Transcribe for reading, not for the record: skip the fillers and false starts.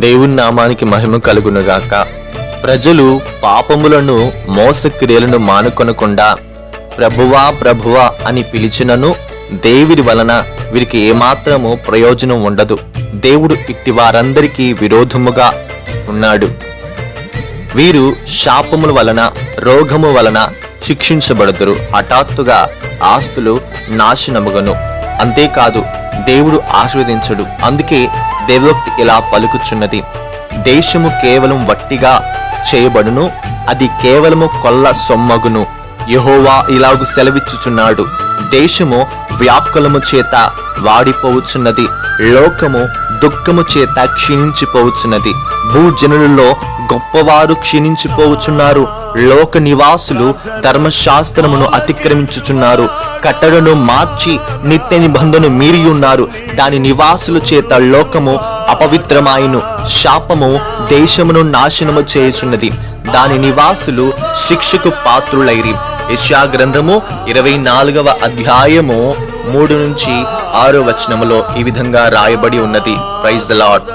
దేవుని నామానికి మహిమ కలుగునుగాక. ప్రజలు పాపములను మోసక్రియలను మానుకొనకుండా ప్రభువా ప్రభువా అని పిలిచినను దేవుడి వలన వీరికి ఏమాత్రము ప్రయోజనం ఉండదు. దేవుడు ఇట్టి వారందరికీ విరోధముగా ఉన్నాడు. వీరు శాపముల వలన రోగము వలన శిక్షించబడుదురు. హఠాత్తుగా ఆస్తులు నాశనముగను. అంతేకాదు దేవుడు ఆశీర్వదించడు. అందుకే దేవోక్తి ఇలా పలుకుచున్నది, దేశము కేవలం వట్టిగా చేయబడును, అది కేవలము కొల్ల సొమ్మగును. యెహోవా ఇలాగు సెలవిచ్చుచున్నాడు, దేశము వ్యాకులము చేత వాడిపోవచ్చున్నది, లోకము దుఃఖము చేత క్షీణించిపోవచ్చున్నది. భూజనులలో గొప్పవారు క్షీణించిపోవచ్చున్నారు. లోక నివాసులు ధర్మశాస్త్రమును అతిక్రమించుచున్నారు. కట్టడను మార్చి నిత్య నిబంధనను మీరి ఉన్నారు. దాని నివాసుల చేత లోకము అపవిత్రమాయను. శాపము దేశమును నాశనము చేయుచున్నది. దాని నివాసులు శిక్షకు పాత్రులైరి. యెషయా గ్రంథము 24వ అధ్యాయము 3 నుంచి 6 వచనములో ఈ విధంగా రాయబడి ఉన్నది. Praise the lord.